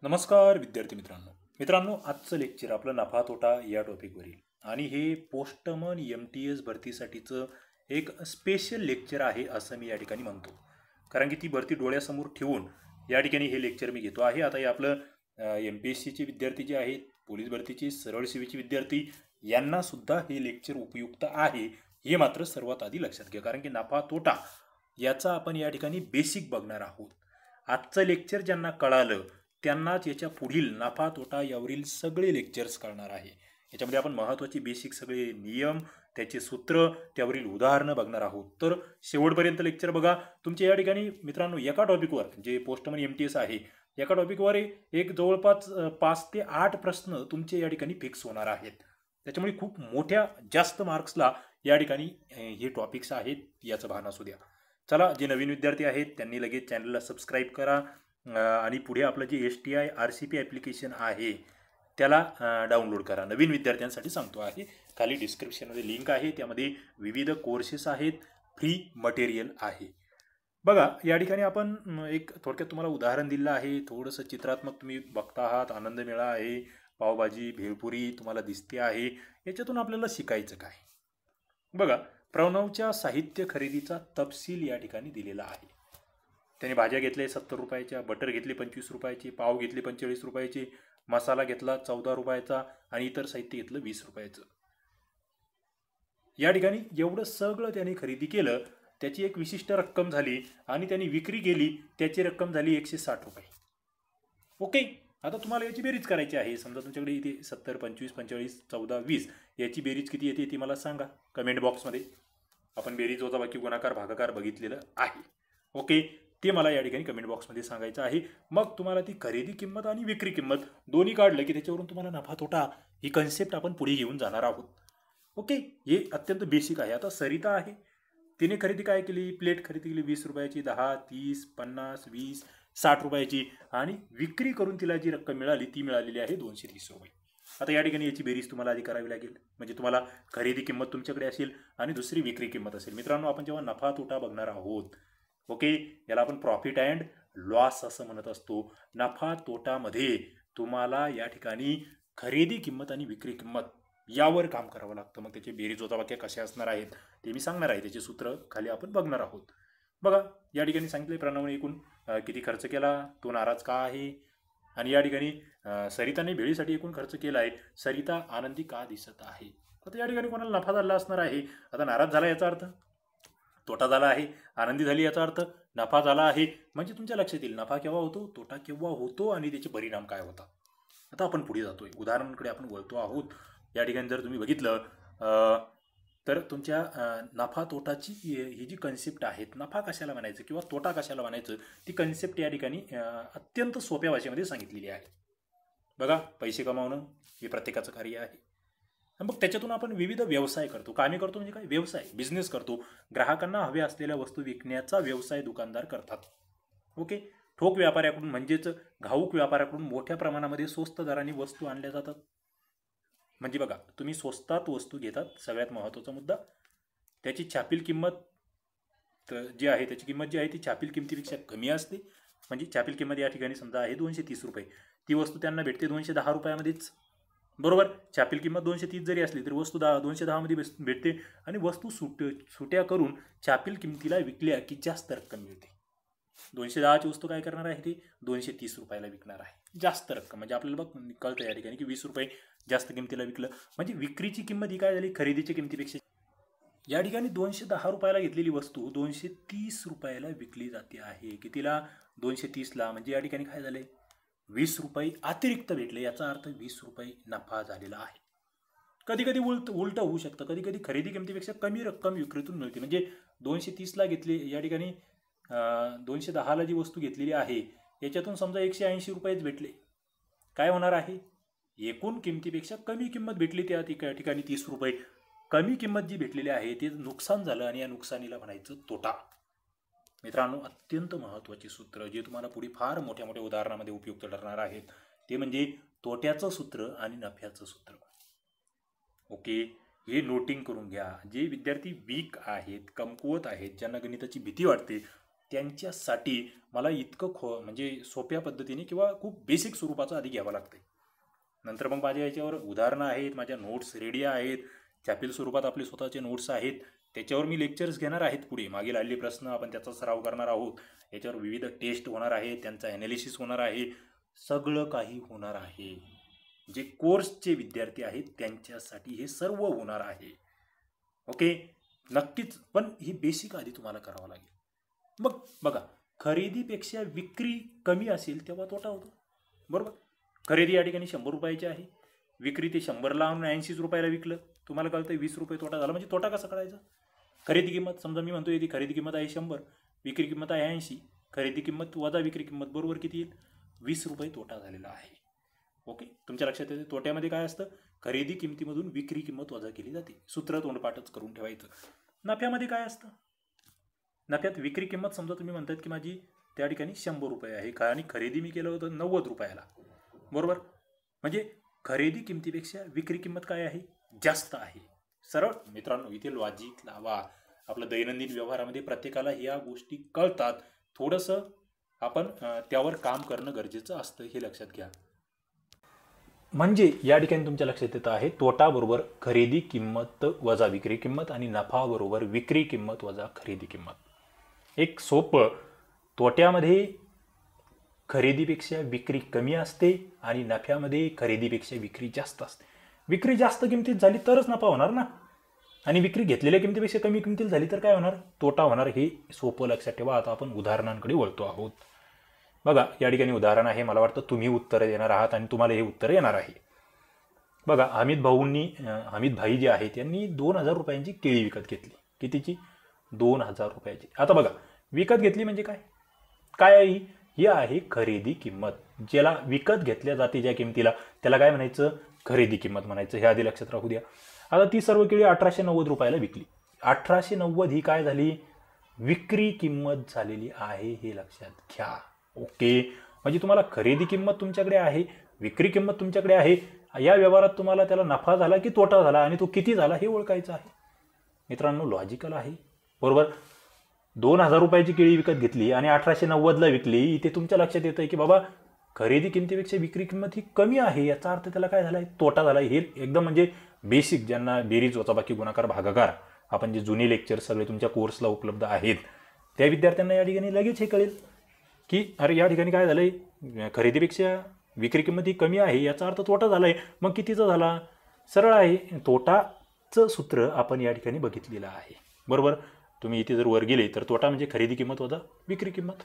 नमस्कार विद्यार्थी मित्रांनो आजचं लेक्चर आपलं नफा तोटा या टॉपिकवरील आणि हे पोस्टमन MTS भरतीसाठीचं एक स्पेशल लेक्चर आहे असं मी या ठिकाणी म्हणतो. कारण की ती भरती डोळ्यासमोर ठेवून या ठिकाणी हे लेक्चर मी घेतो आहे. आता हे आपलं MPSCचे विद्यार्थी जे आहेत, पोलीस भरतीचे, सरळ सेवेचे विद्यार्थी यांना सुद्धा हे लेक्चर उपयुक्त आहे हे मात्र सर्वात आधी लक्षात घ्या. कारण की नफा तोटा याचा आपण या ठिकाणी बेसिक बघणार आहोत. आजचं लेक्चर ज्यांना कळालं त्यांनाच याच्या पुढील नफा तोटा यावरील सगळे लेक्चर्स कळणार आहे. याच्यामध्ये आपण महत्त्वाचे बेसिक सगळे नियम, त्याचे सूत्र, त्यावरील उदाहरणं बघणार आहोत. तर शेवटपर्यंत लेक्चर बघा. तुमच्या या ठिकाणी मित्रांनो एका टॉपिकवर जे पोस्टमन MTS आहे एका टॉपिकवर एक जवळपास 5 ते 8 प्रश्न तुमचे या ठिकाणी फिक्स होणार आहेत. त्याच्यामुळे खूप मोठ्या जास्त मार्क्सला या ठिकाणी हे टॉपिक्स आहेत याचं भान असू द्या. चला, जे नवीन विद्यार्थी आहेत त्यांनी लगेच चॅनलला सबस्क्राईब करा आणि पुढे आपलं जे STI RCP ॲप्लिकेशन आहे त्याला डाउनलोड करा. नवीन विद्यार्थ्यांसाठी सांगतो आहे. खाली डिस्क्रिप्शनमध्ये लिंक आहे, त्यामध्ये विविध कोर्सेस आहेत, फ्री मटेरियल आहे. बघा, या ठिकाणी आपण एक थोडक्यात तुम्हाला उदाहरण दिलं आहे. थोडंसं चित्रात्मक तुम्ही बघता आहात. आनंद मेळा आहे, पावभाजी, भेळपुरी तुम्हाला दिसते आहे. याच्यातून आपल्याला शिकायचं काय? बघा, प्रणवच्या साहित्य खरेदीचा तपशील या ठिकाणी दिलेला आहे. त्याने भाज्या घेतल्या 70 रुपयाच्या, बटर घेतले 25 रुपयाचे, पाव घेतले 45 रुपयाचे, मसाला घेतला 14 रुपयाचा आणि इतर साहित्य घेतलं 20 रुपयाचं. या ठिकाणी एवढं सगळं त्याने खरेदी केलं, त्याची एक विशिष्ट रक्कम झाली आणि त्याने विक्री केली, त्याची रक्कम झाली 160 रुपये. ओके, आता तुम्हाला याची बेरीज करायची आहे. समजा तुमच्याकडे इथे 70, 25, 45, 14, 20 याची बेरीज किती येते ती मला सांगा कमेंट बॉक्समध्ये. आपण बेरीज वजाबाकी गुणाकार भागाकार बघितलेलं आहे. ओके, ते मला या ठिकाणी कमेंट बॉक्समध्ये सांगायचं आहे. मग तुम्हाला ती खरेदी किंमत आणि विक्री किंमत दोन्ही काढलं की त्याच्यावरून तुम्हाला नफा तोटा ही कन्सेप्ट आपण पुढे घेऊन जाणार आहोत. ओके, हे अत्यंत बेसिक आहे. आता सरिता आहे, तिने खरेदी काय केली? प्लेट खरेदी केली 20 रुपयाची, 10, 30, 50, 20, 60 रुपयाची आणि विक्री करून तिला जी रक्कम मिळाली ती मिळालेली आहे 230 रुपये. आता या ठिकाणी याची बेरीज तुम्हाला आधी करावी लागेल. म्हणजे तुम्हाला खरेदी किंमत तुमच्याकडे असेल आणि दुसरी विक्री किंमत असेल. मित्रांनो, आपण जेव्हा नफा तोटा बघणार आहोत, ओके, याला आपण प्रॉफिट अँड लॉस असं म्हणत असतो. नफा तोटामध्ये तुम्हाला या ठिकाणी खरेदी किंमत आणि विक्री किंमत यावर काम करावं लागतं. मग त्याचे बेरीज वजाबाकी कशा असणार आहेत ते मी सांगणार आहे. त्याचे सूत्र खाली आपण बघणार आहोत. बघा, या ठिकाणी सांगितले प्रणवने एकूण किती खर्च केला, तो नाराज का आहे, आणि या ठिकाणी सरिताने भेळीसाठी एकूण खर्च केला आहे, सरिता आनंदी का दिसत आहे. आता या ठिकाणी कोणाला नफा झाला असणार आहे. आता नाराज झाला याचा अर्थ तोटा झाला आहे, आनंदी झाली याचा अर्थ नफा झाला आहे. म्हणजे तुमच्या लक्षात येईल नफा केव्हा होतो, तोटा केव्हा होतो आणि त्याचे परिणाम काय होतात. आता आपण पुढे जातोय, उदाहरणांकडे आपण वळतो आहोत. या ठिकाणी जर तुम्ही बघितलं तर तुमच्या नफा तोटाची ही जी कन्सेप्ट आहेत, नफा कशाला म्हणायचं किंवा तोटा कशाला म्हणायचं, ती कन्सेप्ट या ठिकाणी अत्यंत सोप्या भाषेमध्ये सांगितलेली आहे. बघा, पैसे कमावणं हे प्रत्येकाचं कार्य आहे. मग त्याच्यातून आपण विविध व्यवसाय करतो. कामे करतो म्हणजे काय? व्यवसाय, बिझनेस करतो. ग्राहकांना हव्या असलेल्या वस्तू विकण्याचा व्यवसाय दुकानदार करतात. ओके, ठोक व्यापाऱ्याकडून म्हणजेच घाऊक व्यापाऱ्याकडून मोठ्या प्रमाणामध्ये स्वस्त दराने वस्तू आणल्या जातात. म्हणजे बघा, तुम्ही स्वस्तात वस्तू घेतात, सगळ्यात महत्त्वाचा मुद्दा. त्याची छापील किंमत जी आहे, त्याची किंमत जी आहे ती छापील किमतीपेक्षा कमी असते. म्हणजे छापील किंमत या ठिकाणी समजा आहे 230 रुपये, ती वस्तू त्यांना भेटते 210 रुपयामध्येच. बरोबर, छापील किंमत 230 जरी असली तरी वस्तू 210 मध्ये भेटते आणि वस्तू सुट्या करून छापील किमतीला विकल्या की जास्त रक्कम मिळते. 210ची वस्तू काय करणार आहे, ते 230 रुपयाला विकणार आहे, जास्त रक्कम. म्हणजे आपल्याला बघ कळतं या ठिकाणी की 20 रुपये जास्त किमतीला विकलं. म्हणजे विक्रीची किंमत ही काय झाली, खरेदीच्या किमतीपेक्षा. या ठिकाणी 210 रुपयाला घेतलेली वस्तू 230 रुपयाला विकली जाते आहे. कितीला? 230ला. म्हणजे या ठिकाणी काय झाले, 20 रुपये अतिरिक्त भेटले. याचा अर्थ 20 रुपये नफा झालेला आहे. कधी कधी उलट होऊ शकतं. कधी कधी खरेदी किमतीपेक्षा कमी रक्कम विक्रीतून मिळते. म्हणजे 230ला घेतली, या ठिकाणी 210ला जी वस्तू घेतलेली आहे याच्यातून समजा 180 रुपयेच भेटले. काय होणार आहे, एकूण किमतीपेक्षा कमी किंमत भेटली. त्या ठिकाणी 30 रुपये कमी किंमत जी भेटलेली आहे ते नुकसान झालं आणि या नुकसानीला म्हणायचं तोटा. मित्रांनो, अत्यंत महत्त्वाचे सूत्र जे तुम्हाला पुढे फार मोठ्या मोठ्या उदाहरणामध्ये उपयुक्त ठरणार आहेत ते म्हणजे तोट्याचं सूत्र आणि नफ्याचं सूत्र. ओके, हे नोटिंग करून घ्या. जे विद्यार्थी वीक आहेत, कमकुवत आहेत, ज्यांना गणिताची भीती वाटते त्यांच्यासाठी मला इतकं म्हणजे सोप्या पद्धतीने किंवा खूप बेसिक स्वरूपाचं आधी घ्यावं लागतं. नंतर मग माझ्या याच्यावर उदाहरणं आहेत, माझ्या नोट्स रेडी आहेत, छापील स्वरूपात आपले स्वतःचे नोट्स आहेत, त्याच्यावर मी लेक्चर्स घेणार आहेत. पुढे मागील आलेले प्रश्न आपण त्याचा सराव करणार आहोत. याच्यावर विविध टेस्ट होणार आहे, त्यांचा ॲनालिसिस होणार आहे, सगळं काही होणार आहे. जे कोर्सचे विद्यार्थी आहेत त्यांच्यासाठी हे सर्व होणार आहे. ओके, नक्कीच. पण ही बेसिक आधी तुम्हाला करावं लागेल. मग बघा, खरेदीपेक्षा विक्री कमी असेल तेव्हा तोटा होतो, बरोबर. खरेदी या ठिकाणी 100 रुपयाची आहे, विक्री ते 100ला आणून 80 रुपयाला विकलं, तुम्हाला कळतं 20 रुपये तोटा झाला. म्हणजे तोटा कसा कळायचा? खरेदी किंमत समजा मी म्हणतो ती खरेदी किंमत आहे 100, विक्री किंमत आहे 80, खरेदी किंमत वजा विक्री किंमत बरोबर किती येईल? 20 रुपये तोटा झालेला आहे. ओके, तुमच्या लक्षात येते. तोट्यामध्ये काय असतं? खरेदी किमतीमधून विक्री किंमत वजा केली जाते. सूत्र तोंडपाठच करून ठेवायचं. नफ्यामध्ये काय असतं? नफ्यात विक्री किंमत समजा तुम्ही म्हणतात की माझी त्या ठिकाणी 100 रुपये आहे आणि खरेदी मी केलं होतं 90 रुपयाला, बरोबर. म्हणजे खरेदी किमतीपेक्षा विक्री किंमत काय आहे? जास्त आहे. सरळ मित्रांनो, इथे लॉजिक लावा. आपलं दैनंदिन व्यवहारामध्ये प्रत्येकाला ह्या गोष्टी कळतात. थोडंसं आपण त्यावर काम करणं गरजेचं असतं, हे लक्षात घ्या. म्हणजे या ठिकाणी तुमच्या लक्षात येतं आहे तोटा बरोबर खरेदी किंमत वजा विक्री किंमत आणि नफा बरोबर विक्री किंमत वजा खरेदी किंमत. एक सोपं, तोट्यामध्ये खरेदीपेक्षा विक्री कमी असते आणि नफ्यामध्ये खरेदीपेक्षा विक्री जास्त असते. विक्री जास्त किमतीत झाली तरच नफा होणार ना, आणि विक्री घेतलेल्या किमतीपेक्षा कमी किमतीत झाली तर काय होणार? तोटा होणार. हे सोपं लक्षात ठेवा. आता आपण उदाहरणांकडे वळतो आहोत. बघा, या ठिकाणी उदाहरण आहे. मला वाटतं तुम्ही उत्तरं देणार आहात आणि तुम्हाला हे उत्तर येणार आहे. बघा, हमीद भाई जे आहेत यांनी 2000 रुपयांची केळी विकत घेतली. कितीची? 2000 रुपयाची. आता बघा, विकत घेतली म्हणजे काय? काय आहे ही? आहे खरेदी किंमत. ज्याला विकत घेतल्या जाते ज्या किमतीला त्याला काय म्हणायचं? खरेदी किंमत म्हणायचं. हे आधी लक्षात राहू द्या. आता ती सर्व केळी 1890 रुपयाला विकली. 1890 ही काय झाली? विक्री किंमत झालेली आहे, हे लक्षात घ्या. ओके, म्हणजे तुम्हाला खरेदी किंमत तुमच्याकडे आहे, विक्री किंमत तुमच्याकडे आहे. या व्यवहारात तुम्हाला त्याला नफा झाला की तोटा झाला आणि तो किती झाला हे ओळखायचं आहे. मित्रांनो, लॉजिकल आहे, बरोबर. 2000 रुपयाची केळी विकत घेतली आणि 1890ला विकली. इथे तुमच्या लक्षात येतं की बाबा खरेदी किमतीपेक्षा विक्री किंमत ही कमी आहे. याचा अर्थ त्याला काय झालाय? तोटा झाला. हे एकदम म्हणजे बेसिक, ज्यांना बेरीज वजाबाकी गुणाकार भागाकार आपण जे जुने लेक्चर सगळे तुमच्या कोर्सला उपलब्ध आहेत त्या विद्यार्थ्यांना या ठिकाणी लगेच हे कळेल की अरे या ठिकाणी काय झालंय? खरेदीपेक्षा विक्री किंमत ही कमी आहे, याचा अर्थ तोटा झालाय. मग कितीचा झाला? सरळ आहे. तोटाचं सूत्र आपण या ठिकाणी बघितलेलं आहे, बरोबर. तुम्ही इथे जर वर गेले तर तोटा म्हणजे खरेदी किंमत वजा विक्री किंमत.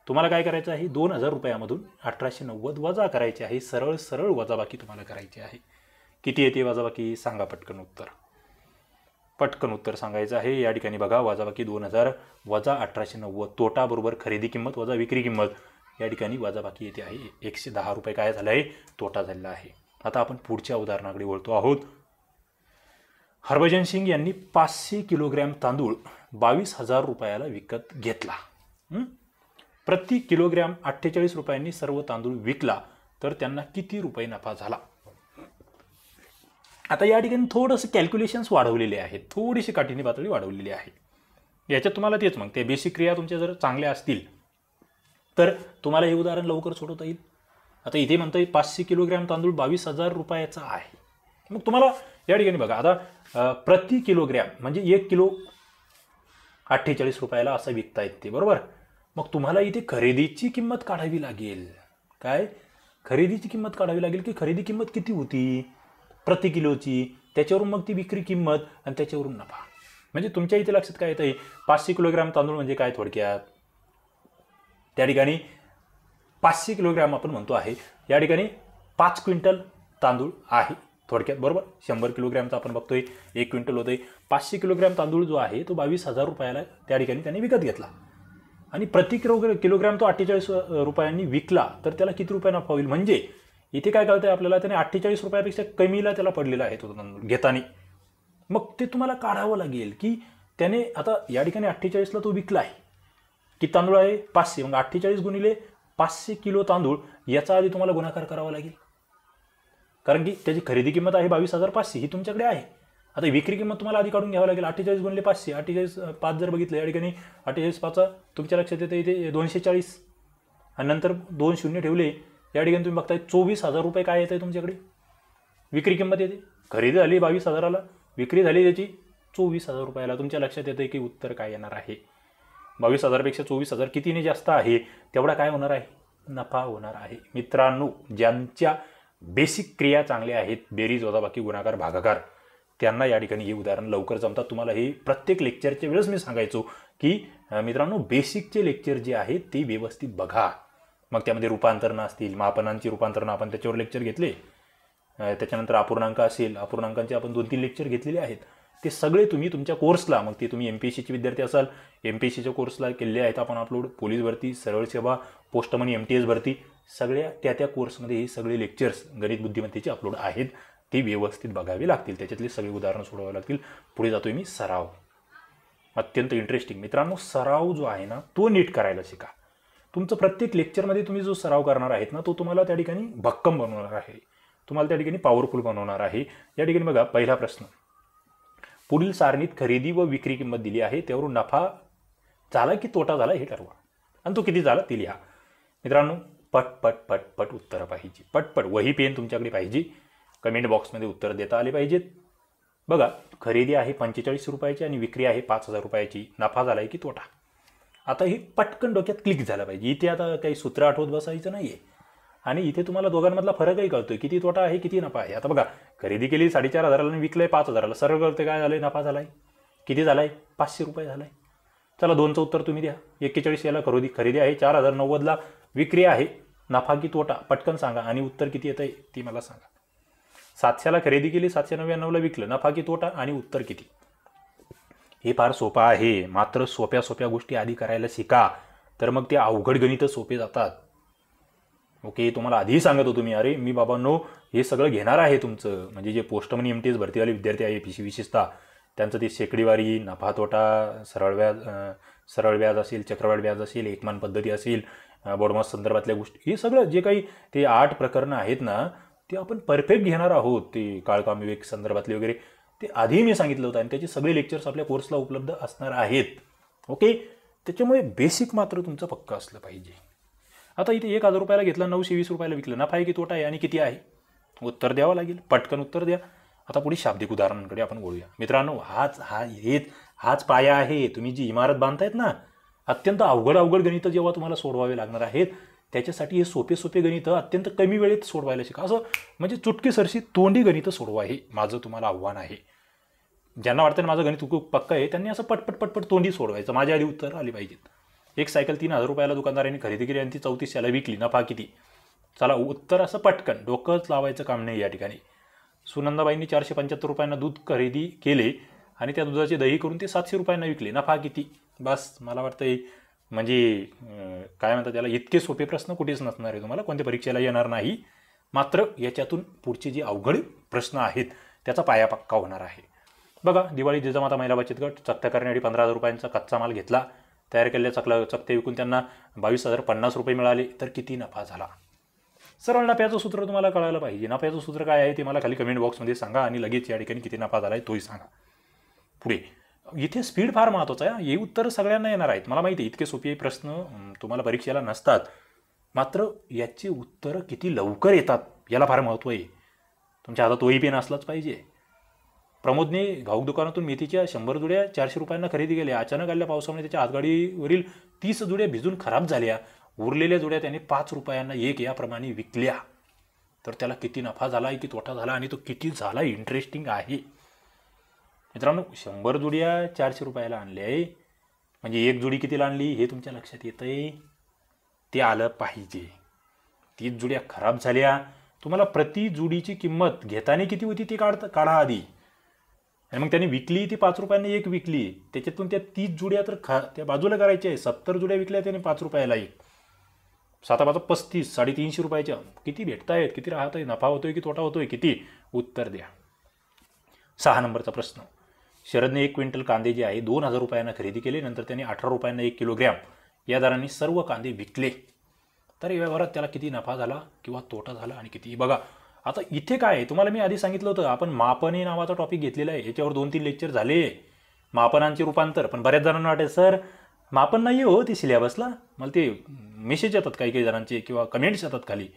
तुम्हाला काय करायचं आहे? 2000 रुपयामधून 1890 वजा करायचे आहे. सरळ सरळ वजाबाकी तुम्हाला करायची आहे. किती येते वजाबाकी? सांगा पटकन उत्तर. पटकन उत्तर सांगायचं आहे. या ठिकाणी बघा, वजाबाकी 2000 वजा 1890, तोटा बरोबर खरेदी किंमत वजा विक्री किंमत. या ठिकाणी वजाबाकी येते आहे 110 रुपये. काय झालं आहे? तोटा झालेला आहे. आता आपण पुढच्या उदाहरणाकडे वळतो आहोत. हरभजन सिंग यांनी 500 किलोग्रॅम तांदूळ 22,000 रुपयाला विकत घेतला. प्रति किलोग्रॅम 48 रुपयांनी सर्व तांदूळ विकला तर त्यांना किती रुपये नफा झाला? आता या ठिकाणी थोडंसं कॅल्क्युलेशन्स वाढवलेले आहेत, थोडीशी काठीणी पातळी वाढवलेली आहे. याच्यात तुम्हाला तेच, मग ते बेसिक क्रिया तुमच्या जर चांगल्या असतील तर तुम्हाला हे उदाहरण लवकर सोडवता येईल. आता इथे म्हणतोय 500 किलोग्रॅम तांदूळ 22,000 रुपयाचा आहे. मग तुम्हाला या ठिकाणी बघा, आता प्रति किलोग्रॅम म्हणजे 1 किलो 48 रुपयाला असं विकता येते, बरोबर. मग तुम्हाला इथे खरेदीची किंमत काढावी लागेल. काय? खरेदीची किंमत काढावी लागेल की खरेदी किंमत किती होती प्रति किलोची, त्याच्यावरून मग ती विक्री किंमत आणि त्याच्यावरून नफा. म्हणजे तुमच्या इथे लक्षात काय येतं? 500 किलोग्रॅम तांदूळ म्हणजे काय थोडक्यात? त्या ठिकाणी 500 किलोग्रॅम आपण म्हणतो आहे, या ठिकाणी 5 क्विंटल तांदूळ आहे थोडक्यात, बरोबर. 100 किलोग्रॅमचा आपण बघतोय 1 क्विंटल होतोय. 500 किलोग्रॅम तांदूळ जो आहे तो 22,000 रुपयाला त्या ठिकाणी त्यांनी विकत घेतला आणि प्रति किलोग्रॅम तो 48 रुपयांनी विकला तर त्याला किती रुपये नफा होईल? म्हणजे इथे काय कळतंय आपल्याला? त्याने 48 रुपयापेक्षा कमीला त्याला पडलेला आहे तो तांदूळ घेताना. मग ते तुम्हाला काढावं लागेल की त्याने आता या ठिकाणी 48ला तो विकला आहे. किती तांदूळ आहे? 500. मग 48 गुणिले 500 किलो तांदूळ याचा आधी तुम्हाला गुणाकार करावा लागेल, कारण की त्याची खरेदी किंमत आहे 22,500 ही तुमच्याकडे आहे आता विक्री किंमत तुम्हाला आधी काढून घ्यावं लागेल. 48 गुणिले 500, 48 5 जर बघितलं या ठिकाणी 48 5 तुमच्या लक्षात येतं इथे 240 आणि नंतर 2 शून्य ठेवले या ठिकाणी तुम्ही बघताय 24,000 रुपये काय येत आहे तुमच्याकडे विक्री किंमत येते. खरेदी झाली 22,000ला, विक्री झाली त्याची 24,000 रुपयाला. तुमच्या लक्षात येतं की उत्तर काय येणार आहे. 22,000पेक्षा 24,000 कितीने जास्त आहे तेवढा काय होणार आहे, नफा होणार आहे. मित्रांनो, ज्यांच्या बेसिक क्रिया चांगल्या आहेत, बेरीज वजाबाकी गुणाकार भागाकार, त्यांना या ठिकाणी हे उदाहरण लवकर जमतात. तुम्हाला हे प्रत्येक लेक्चरच्या वेळेस मी सांगायचो की मित्रांनो बेसिकचे लेक्चर जे आहेत ते व्यवस्थित बघा. मग त्यामध्ये रूपांतरणं असतील, मापनांची रूपांतरणं आपण त्याच्यावर लेक्चर घेतले, त्याच्यानंतर अपूर्णांक असेल, अपूर्णांकांचे आपण 2-3 लेक्चर घेतलेले आहेत. ते सगळे तुम्ही तुमच्या कोर्सला, मग ते तुम्ही MPSCचे विद्यार्थी असाल MPSCच्या कोर्सला केलेले आहेत आपण अपलोड. पोलीस भरती, सरळ सेवा, पोस्टमनी, MTS भरती, सगळ्या त्या कोर्समध्ये हे सगळे लेक्चर्स गणित बुद्धिमत्तेचे अपलोड आहेत. ते व्यवस्थित बघावे लागतील, त्याच्यातले सगळे उदाहरणं सोडवावे लागतील. पुढे जातोय मी सराव. अत्यंत इंटरेस्टिंग मित्रांनो, सराव जो आहे ना तो नीट करायला शिका. तुमचं प्रत्येक लेक्चरमध्ये तुम्ही जो सराव करणार आहेत ना तो तुम्हाला त्या ठिकाणी भक्कम बनवणार आहे, तुम्हाला त्या ठिकाणी पॉवरफुल बनवणार आहे. या ठिकाणी बघा पहिला प्रश्न, पुढील सारणीत खरेदी व विक्री किंमत दिली आहे, त्यावरून नफा झाला की तोटा झाला हे ठरवा आणि तो किती झाला ते लिहा. मित्रांनो पट पट पट पट उत्तरं पाहिजे, पटपट. वही पेन तुमच्याकडे पाहिजे, कमेंट बॉक्समध्ये उत्तर देता आले पाहिजेत. बघा खरेदी आहे 45 रुपयाची आणि विक्री आहे 5,000 रुपयाची, नफा झाला आहे की तोटा. आता हे पटकन डोक्यात क्लिक झालं पाहिजे. इथे आता काही सूत्र आठवत बसायचं नाही आहे आणि इथे तुम्हाला दोघांमधला फरकही कळतोय, किती तोटा आहे किती नफा आहे. आता बघा खरेदी केली 4,500 आणि विकलंय 5,000ला, सरळ कळतं काय झालंय, नफा झालाय. किती झालाय, 500 रुपये झालाय. चला 2चं उत्तर तुम्ही द्या. 41 याला खरेदी आहे, 4,090ला विक्री आहे, नफा की तोटा पटकन सांगा आणि उत्तर किती येतंय ती मला सांगा. 700ला खरेदी केली, 799ला विकलं, नफा की तोटा आणि उत्तर किती. हे फार सोपं आहे, मात्र सोप्या सोप्या गोष्टी आधी करायला शिका, तर मग ते अवघड गणित सोपे जातात. ओके, तुम्हाला आधीही सांगत होतो मी, अरे मी बाबांनो हे सगळं घेणार आहे तुमचं, म्हणजे जे पोस्टमनी MTS भरतीवाले विद्यार्थी आहे PC विशेषतः त्यांचं ते शेकडीवारी, नफा तोटा, सरळ व्याज असेल, चक्रवाढ व्याज असेल, एकमान पद्धती असेल, बोडमास संदर्भातल्या गोष्टी, हे सगळं जे काही ते 8 प्रकरणं आहेत ना ते आपण परफेक्ट घेणार आहोत. ते काळकाम विवेक संदर्भातले वगैरे ते आधी मी सांगितलं होतं आणि त्याचे सगळे लेक्चर्स आपल्या कोर्सला उपलब्ध असणार आहेत. ओके, त्याच्यामुळे बेसिक मात्र तुमचं पक्का असलं पाहिजे. आता इथे 1,000 रुपयाला घेतला, 920 रुपयाला विकलं, नफा आहे की तोटा आहे आणि किती आहे, उत्तर द्यावं लागेल. पटकन उत्तर द्या. आता पुढे शाब्दिक उदाहरणांकडे आपण बोलूया. मित्रांनो हाच पाया आहे. तुम्ही जी इमारत बांधतायत ना, अत्यंत अवघड गणितं जेव्हा तुम्हाला सोडवावे लागणार आहेत त्याच्यासाठी हे सोपे गणितं अत्यंत कमी वेळेत सोडवायला शिका. असं म्हणजे चुटकीसरशी तोंडी गणितं सोडवा, हे माझं तुम्हाला आव्हान आहे. ज्यांना वाटतं माझं गणित खूप पक्का आहे त्यांनी असं पटपट तोंडी सोडवायचं, माझ्या आधी उत्तर आली पाहिजेत. एक सायकल 3,000 रुपयाला दुकानदारांनी खरेदी केली आणि ती 3400ला विकली, नफा किती. चला उत्तर असं पटकन, डोकंच लावायचं काम नाही या ठिकाणी. सुनंदाबाईंनी 475 रुपयांना दूध खरेदी केले आणि त्या दुधाचे दही करून ते 700 रुपयांना विकले, नफा किती. बस मला वाटतं म्हणजे काय म्हणतात त्याला, इतके सोपे प्रश्न कुठेच नसणार आहे, तुम्हाला कोणत्या परीक्षेला येणार नाही. मात्र याच्यातून पुढचे जे अवघड प्रश्न आहेत त्याचा पाया पक्का होणार आहे. बघा दिवाळी जिजामाता महिला बचत गट चकत्या करण्यासाठी 15,000 रुपयांचा कच्चा माल घेतला, तयार केलेल्या चकत्या विकून त्यांना 22,050 रुपये मिळाले, तर किती नफा झाला. सरळ नफ्याचं सूत्र तुम्हाला कळायला पाहिजे. नफ्याचं सूत्र काय आहे ते मला खाली कमेंट बॉक्समध्ये सांगा आणि लगेच या ठिकाणी किती नफा झाला आहे तोही सांगा. पुढे इथे स्पीड फार महत्त्वाचं आहे. हे उत्तर सगळ्यांना येणार आहेत मला माहिती आहे, इतके सोपे प्रश्न तुम्हाला परीक्षेला नसतात, मात्र याची उत्तरं किती लवकर येतात याला फार महत्त्व आहे. तुमच्या हातात वही पेन असलाच पाहिजे. प्रमोदने घाऊक दुकानातून मेथीच्या 100 जुड्या 400 रुपयांना खरेदी केल्या. अचानक आलेल्या पावसामुळे त्याच्या हातगाडीवरील 30 जुड्या भिजून खराब झाल्या. उरलेल्या जुड्या त्याने 5 रुपयांना एक याप्रमाणे विकल्या, तर त्याला किती नफा झाला की तोटा झाला आणि तो किती झाला इंटरेस्टिंग आहे. मित्रांनो 100 जुड्या 400 रुपयाला आणल्या आहे, म्हणजे एक जुडी कितीला आणली हे तुमच्या लक्षात येतंय, ते आलं पाहिजे. 30 जुड्या खराब झाल्या, तुम्हाला प्रति जुडीची किंमत घेताना किती होती ती काढा आधी, आणि मग त्याने विकली ती 5 रुपयांना एक विकली, त्याच्यातून त्या 30 जुड्या तर त्या बाजूला करायच्या आहे. 70 जुड्या विकल्या त्याने 5 रुपयाला एक, 7×5 35, 350 रुपयाच्या. किती भेटतायत, किती राहत आहे, नफा होतोय की तोटा होतोय, किती, उत्तर द्या. 6 नंबरचा प्रश्न, शरदने 1 क्विंटल कांदे जे आहे 2,000 रुपयांना खरेदी केले, नंतर त्याने 18 रुपयांना 1 किलोग्रॅम या दराने सर्व कांदे विकले, तर या व्यवहारात त्याला किती नफा झाला किंवा तोटा झाला आणि किती. बघा आता इथे काय आहे, तुम्हाला मी आधी सांगितलं होतं आपण मापने नावाचा टॉपिक घेतलेला आहे, याच्यावर 2-3 लेक्चर झाले मापनांचे रूपांतर. पण बऱ्याच जणांना वाटेल सर मापन नाही हो ते सिलेबसला, मला ते मेसेज येतात काही काही जणांचे किंवा कमेंट्स येतात खाली,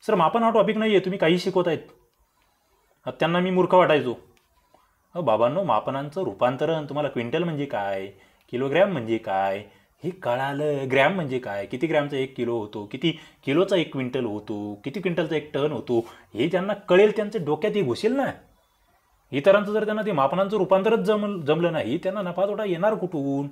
सर मापन हा टॉपिक नाही आहे, तुम्ही काही शिकवत आहेत. त्यांना मी मूर्ख वाटायचो. बाबांनो, मापनांचं रूपांतरण तुम्हाला क्विंटल म्हणजे काय, किलोग्रॅम म्हणजे काय हे कळालं. ग्रॅम म्हणजे काय, किती ग्रॅमचा 1 किलो होतो, किती किलोचा 1 क्विंटल होतो, किती क्विंटलचा 1 टन होतो, हे ज्यांना कळेल त्यांच्या डोक्यात हे घुसेल ना. इतरांचं जर त्यांना ते मापनांचं रूपांतरच जमलं नाही, त्यांना नफा तोटा येणार कुठून.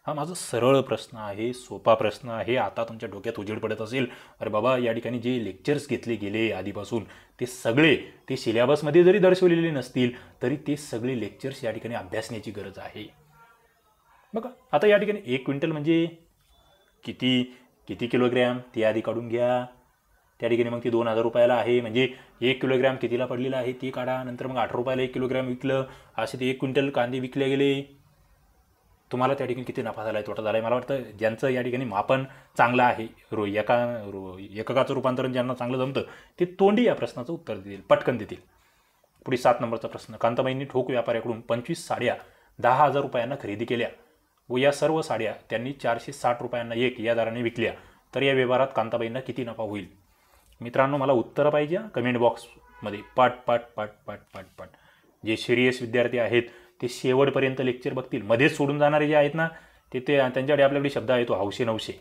हा माझा सरळ प्रश्न आहे, सोपा प्रश्न आहे. आता तुमच्या डोक्यात उजेड पडत असेल, अरे बाबा या ठिकाणी जे लेक्चर्स घेतले गेले आधीपासून ते सगळे ते सिलेबसमध्ये जरी दर्शवलेले नसतील तरी ते सगळे लेक्चर्स या ठिकाणी अभ्यासण्याची गरज आहे. बघा आता या ठिकाणी 1 क्विंटल म्हणजे किती किती किलोग्रॅम ते आधी काढून घ्या. त्या ठिकाणी मग ती 2000 रुपयाला आहे, म्हणजे 1 किलोग्रॅम कितीला पडलेला आहे ते काढा. नंतर मग 8 रुपयाला 1 किलोग्रॅम विकलं, असे ते 1 क्विंटल कांदे विकले गेले. तुम्हाला त्या ठिकाणी किती नफा झाला आहे, तोटा झाला आहे. मला वाटतं ज्यांचं या ठिकाणी मापन चांगलं आहे, एककाचं रूपांतरण ज्यांना चांगलं जमतं ते तोंडी या प्रश्नाचं उत्तर देतील, पटकन देतील. पुढे 7 नंबरचा प्रश्न. कांताबाईंनी ठोक व्यापाऱ्याकडून 25 साड्या 10,000 रुपयांना खरेदी केल्या व या सर्व साड्या त्यांनी 460 रुपयांना 1 या दराने विकल्या, तर या व्यवहारात कांताबाईंना किती नफा होईल. मित्रांनो मला उत्तरं पाहिजे कमेंट बॉक्समध्ये. पाट पाट पाट पाट पाट पाट. जे सिरियस विद्यार्थी आहेत ते शेवटपर्यंत लेक्चर बघतील. मध्येच सोडून जाणारे जे आहेत ना ते त्यांच्याकडे आपल्याकडे शब्द आहे तो हौशे नवशे.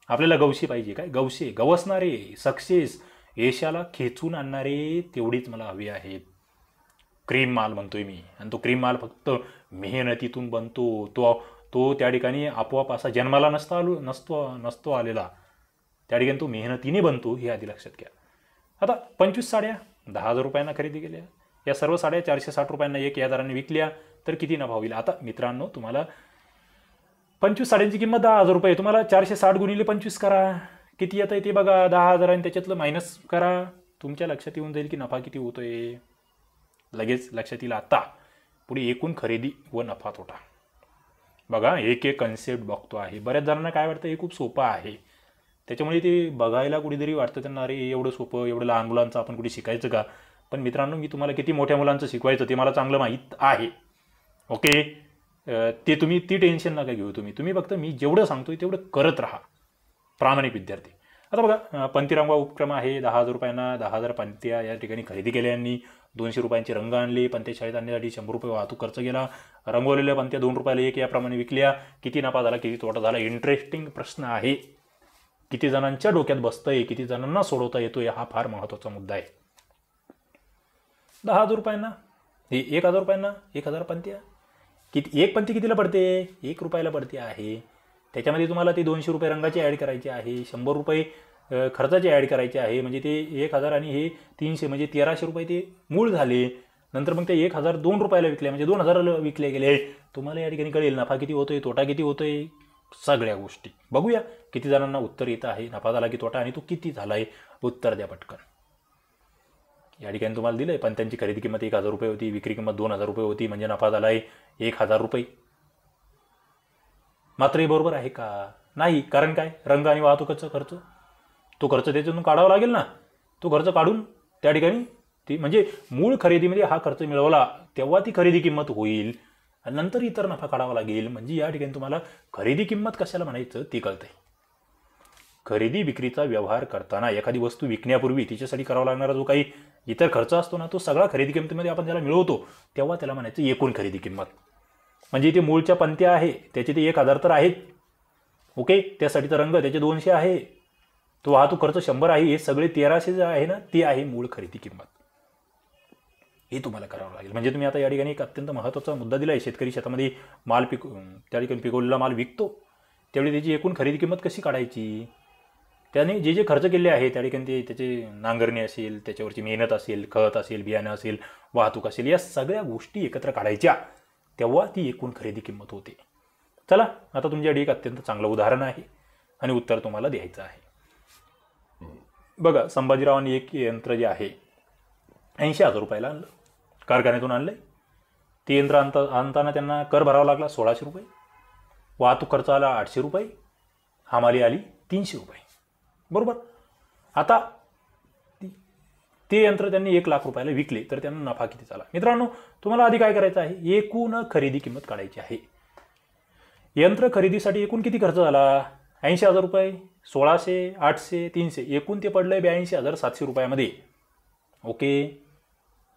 आपल्याला गवशी पाहिजे, काय गवशे, गवसणारे, सक्सेस, यशाला खेचून आणणारे तेवढीच मला हवी आहेत. क्रीम माल म्हणतोय मी, आणि तो क्रीम माल फक्त मेहनतीतून बनतो. तो त्या ठिकाणी आपोआप असा जन्माला नसतो आलेला, त्या ठिकाणी तो मेहनतीने बनतो, हे आधी लक्षात घ्या. आता 25 साड्या 10,000 रुपयांना खरेदी केल्या, या सर्व साड्या 460 रुपयांना 1 या दराने विकल्या, तर किती नफा होईल. आता मित्रांनो तुम्हाला 25 साड्यांची किंमत 10,000 रुपये, तुम्हाला 460 गुणिले 25 करा, किती येतं ते बघा. 10,000 आणि त्याच्यातलं मायनस करा, तुमच्या लक्षात येऊन जाईल की नफा किती होतोय. लगेच लक्षात येईल. आता पुढे एकूण खरेदी व नफा तोटा बघा. एक कन्सेप्ट बघतो आहे. बऱ्याच जणांना काय वाटतं हे खूप सोपं आहे, त्याच्यामुळे ते बघायला कुठेतरी वाटतं त्यांना, अरे एवढं सोपं, एवढं लहान मुलांचं आपण कुठे शिकायचं का. पण मित्रांनो मी तुम्हाला किती मोठ्या मुलांचं शिकवायचं ते मला चांगलं माहीत आहे. ओके, ते तुम्ही ती टेन्शन नका घेऊ. तुम्ही फक्त मी जेवढं सांगतोय तेवढं करत राहा, प्रामाणिक विद्यार्थी. आता बघा पंक्तिरंगवा उपक्रम आहे. 10,000 रुपयांना 10,000 पंत्या या ठिकाणी खरेदी केल्यांनी 200 रुपयांचे रंग आणले. पंत्या शाळेत आणण्यासाठी 100 रुपये वाहतूक खर्च गेला. रंगवलेल्या पंत्या 2 रुपयाला 1 याप्रमाणे विकल्या. किती नफा झाला, किती तोटा झाला. इंटरेस्टिंग प्रश्न आहे. किती जणांच्या डोक्यात बसतंय, किती जणांना सोडवता येतोय, हा फार महत्त्वाचा मुद्दा आहे. 10,000 रुपयांना 1,000 रुपयांना 1,000 पंत्या, किती एक पंती कितीला पडते, 1 रुपयाला पडते आहे. त्याच्यामध्ये तुम्हाला ते 200 रुपये रंगाचे ॲड करायचे आहे, 100 रुपये खर्चाचे ॲड करायचे आहे, म्हणजे ते 1,000 आणि हे 300 म्हणजे 1,300 रुपये ते मूळ झाले. नंतर मग ते 1,000 2 रुपयाला विकले, म्हणजे 2,000 विकले गेले. तुम्हाला या ठिकाणी कळेल नफा किती होतोय, तोटा किती होतोय, सगळ्या गोष्टी बघूया. किती जणांना उत्तर येतं आहे, नफा झाला की तोटा, आणि तो किती झाला आहे, उत्तर द्या पटकन. या ठिकाणी तुम्हाला दिलं आहे पण त्यांची खरेदी किंमत 1,000 रुपये होती, विक्री किंमत 2,000 रुपये होती, म्हणजे नफा झाला आहे 1,000 रुपये. मात्र हे बरोबर आहे का, नाही. कारण काय, रंग आणि वाहतुकीचा खर्च, तो खर्च त्याच्यातून काढावा लागेल ना. तो खर्च काढून त्या ठिकाणी ती म्हणजे मूळ खरेदीमध्ये हा खर्च मिळवला तेव्हा ती खरेदी किंमत होईल, आणि नंतर इतर नफा काढावा लागेल. म्हणजे या ठिकाणी तुम्हाला खरेदी किंमत कशाला म्हणायचं ते कळतंय. खरेदी विक्रीचा व्यवहार करताना एखादी वस्तू विकण्यापूर्वी तिच्यासाठी करावा लागणारा जो काही इतर खर्च असतो ना, तो सगळा खरेदी किंमतीमध्ये आपण त्याला मिळवतो तेव्हा त्याला म्हणायचं एकूण खरेदी किंमत. म्हणजे ते मूळच्या पंत्या आहे त्याचे ते 1,000 तर आहेत, ओके. त्यासाठी तर रंग त्याचे 200 आहे, तो वाहतूक खर्च 100 आहे, हे सगळे 1,300 जे आहे ना ते आहे मूळ खरेदी किंमत. हे तुम्हाला करावं लागेल. म्हणजे तुम्ही आता या ठिकाणी एक अत्यंत महत्त्वाचा मुद्दा दिला आहे. शेतकरी शेतामध्ये माल त्या ठिकाणी पिकवलेला माल विकतो, त्यावेळी त्याची एकूण खरेदी किंमत कशी काढायची. त्याने जे जे खर्च केले आहे त्या ठिकाणी त्याचे नांगरणी असेल, त्याच्यावरची मेहनत असेल, खत असेल, बियाणं असेल, वाहतूक असेल, या सगळ्या गोष्टी एकत्र काढायच्या तेव्हा ती एकूण खरेदी किंमत होते. चला आता तुमच्याकडे एक अत्यंत चांगलं उदाहरण आहे आणि उत्तर तुम्हाला द्यायचं आहे. बघा संभाजीरावांनी एक यंत्र जे आहे 80,000 रुपयाला आणलं, कारखान्यातून आणलं. ते यंत्र आणताना त्यांना कर भरावा लागला 1,600 रुपये, वाहतूक खर्च आला 800 रुपये, हमाली आली 300 रुपये, बरोबर. आता ते यंत्र त्यांनी 1 लाख रुपयाला विकले तर त्यांना नफा किती झाला? मित्रांनो, तुम्हाला आधी काय करायचं आहे? एकूण खरेदी किंमत काढायची आहे. यंत्र खरेदीसाठी एकूण किती खर्च झाला? 80,000 रुपये, 1600, 800, 300, एकूण ते पडलंय 82,700 रुपयामध्ये. ओके.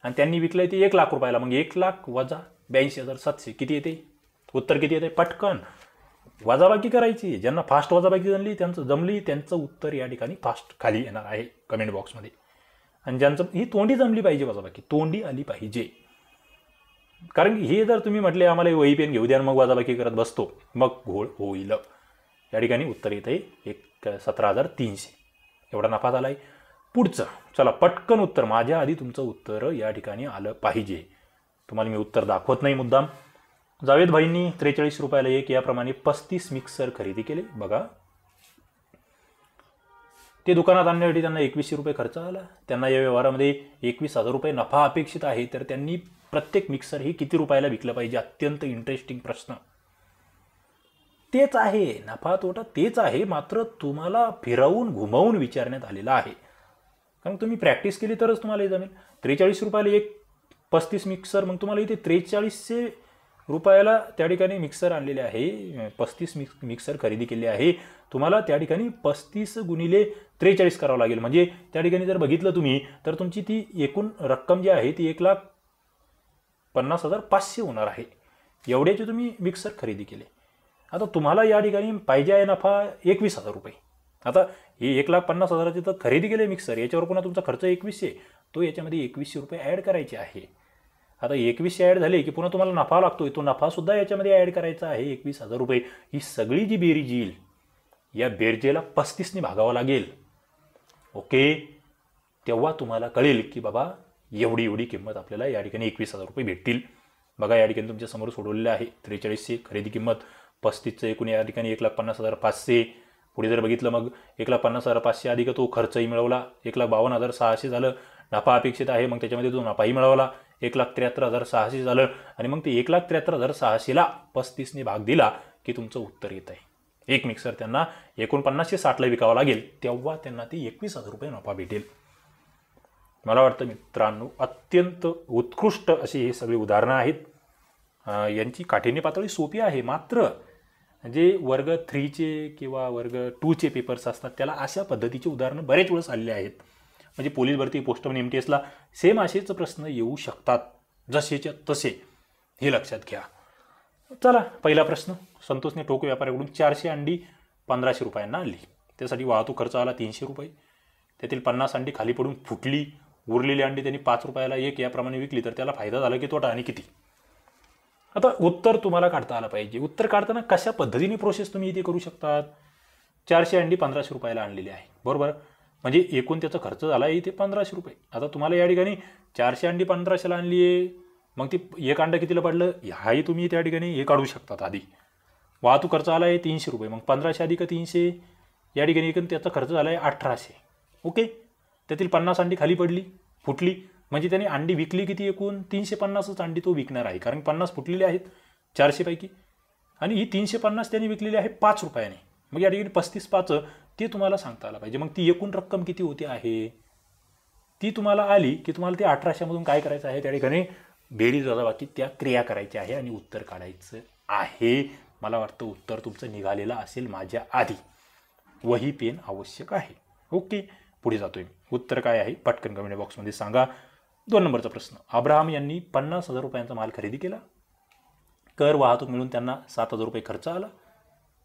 आणि त्यांनी विकलंय ते 1 लाख रुपयाला. मग 1 लाख वजा 82,700 किती येते? उत्तर किती येते? पटकन वजाबाकी करायची. ज्यांना फास्ट वजाबाकी जमली त्यांचं उत्तर या ठिकाणी फास्ट खाली येणार आहे कमेंट बॉक्समध्ये. आणि ज्यांचं ही तोंडी जमली पाहिजे, वजाबाकी तोंडी आली पाहिजे. कारण हे जर तुम्ही म्हटले आम्हाला वही पेन घेऊ द्या मग वजाबाकी करत बसतो, मग घोळ होईल. या ठिकाणी उत्तर येते 17,300 एवढा नफा झाला आहे. पुढचं चला पटकन उत्तर, माझ्या आधी तुमचं उत्तर या ठिकाणी आलं पाहिजे. तुम्हाला मी उत्तर दाखवत नाही मुद्दाम. जावेद भाईंनी 43 रुपयाला एक याप्रमाणे 35 मिक्सर खरेदी केले. बघा, ते दुकानात आणण्यासाठी त्यांना 2100 रुपये खर्च आला. त्यांना या व्यवहारामध्ये 21,000 रुपये नफा अपेक्षित आहे. तर त्यांनी प्रत्येक मिक्सर हे किती रुपयाला विकलं पाहिजे? अत्यंत इंटरेस्टिंग प्रश्न. तेच आहे, नफा तोटा तेच आहे, मात्र तुम्हाला फिरवून घुमवून विचारण्यात आलेला आहे. कारण तुम्ही प्रॅक्टिस केली तरच तुम्हाला हे जमेल. 43 रुपयाला एक 35 मिक्सर, मग तुम्हाला इथे 4300 रुपयाला त्या ठिकाणी मिक्सर आणलेले आहे. 35 मिक्सर खरेदी केले आहे. तुम्हाला त्या ठिकाणी 35 गुणिले 43 करावं लागेल. म्हणजे त्या ठिकाणी जर बघितलं तुम्ही तर तुमची ती एकूण रक्कम जी आहे ती 1,50,500 होणार आहे. एवढ्याचे तुम्ही मिक्सर खरेदी केले. आता तुम्हाला या ठिकाणी पाहिजे आहे नफा 21,000 रुपये. आता हे 1,50,000चे तर खरेदी केले मिक्सर, याच्यावर पुन्हा तुमचा खर्च 2100, तो याच्यामध्ये 2100 रुपये ॲड करायचे आहे. आता 2100 ॲड झाले की पुन्हा तुम्हाला नफा लागतोय, तो नफासुद्धा याच्यामध्ये ॲड करायचा आहे 21,000 रुपये. ही सगळी जी बेरीज येईल या बेरजेला 35ने भागावं लागेल. ओके. तेव्हा तुम्हाला कळेल की बाबा एवढी किंमत आपल्याला या ठिकाणी 21,000 रुपये भेटतील. बघा या ठिकाणी तुमच्या समोर सोडवलेलं आहे. 4300 खरेदी किंमत, 35चं एकूण या ठिकाणी 1,50,500. पुढे जर बघितलं मग 1,50,500 अधिक तो खर्चही मिळवला, 1,52,600 झालं. नफा अपेक्षित आहे, मग त्याच्यामध्ये तो नफाही मिळवला, 1,73,600 झालं. आणि मग ते 1,73,600ला 35ने भाग दिला की तुमचं उत्तर येत आहे. एक मिक्सर त्यांना 4960ला विकावं लागेल, तेव्हा त्यांना ते 21,000 रुपये नफा भेटेल. मला वाटतं मित्रांनो अत्यंत उत्कृष्ट अशी हे सगळी उदाहरणं आहेत. यांची काठिण्य पातळी सोपी आहे, मात्र जे वर्ग 3चे किंवा वर्ग 2चे पेपर्स असतात त्याला अशा पद्धतीचे उदाहरणं बरेच वेळेस आलेले आहेत. म्हणजे पोलीस भरती, पोस्टमन, MTSला सेम असेच प्रश्न येऊ शकतात, जसेच्या तसे, हे लक्षात घ्या. चला पहिला प्रश्न. संतोषने टोक व्यापाऱ्याकडून 400 अंडी 1,500 रुपयांना आणली. त्यासाठी वाहतूक खर्च आला 300 रुपये. त्यातील 50 अंडी खाली पडून फुटली. उरलेली अंडी त्यांनी 5 रुपयाला एक याप्रमाणे विकली. तर त्याला फायदा झाला की तोटा आणि किती? आता उत्तर तुम्हाला काढता आलं पाहिजे. उत्तर काढताना कशा पद्धतीने प्रोसेस तुम्ही इथे करू शकतात? 400 अंडी 1,500 रुपयाला आणलेली आहे, बरोबर. म्हणजे एकूण त्याचा खर्च झाला इथे 1,500 रुपये. आता तुम्हाला या ठिकाणी 400 अंडी 1,500ला आणली आहे, मग ती एक अंडं कितीला पडलं ह्याही तुम्ही त्या ठिकाणी हे काढू शकतात. आधी वाहतूक खर्च आला आहे 300 रुपये, मग 1,500 अधिक 300 या ठिकाणी एकूण त्याचा खर्च झाला आहे 1,800. ओके. त्यातील 50 अंडी खाली पडली, फुटली, म्हणजे त्याने अंडी विकली किती? एकूण 350च अंडी तो विकणार आहे, कारण 50 फुटलेली आहेत 400 पैकी, आणि ही 350 त्यांनी विकलेली आहे 5 रुपयाने. मग या ठिकाणी 35 ते तुम्हाला सांगता आलं पाहिजे. मग ती एकूण रक्कम किती होती आहे ती तुम्हाला आली की तुम्हाला ते 1,800मधून काय करायचं आहे? त्या ठिकाणी बेरीज वजाबाकी त्या क्रिया करायच्या आहे आणि उत्तर काढायचं आहे. मला वाटतं उत्तर तुमचं निघालेलं असेल माझ्या आधी. वही पेन आवश्यक आहे. ओके. पुढे जातोय मी. उत्तर काय आहे पटकन कमेंट बॉक्समध्ये सांगा. 2 नंबरचा प्रश्न. अब्राहम यांनी 50,000 रुपयांचा माल खरेदी केला. कर वाहतूक मिळून त्यांना 7,000 रुपये खर्च आला.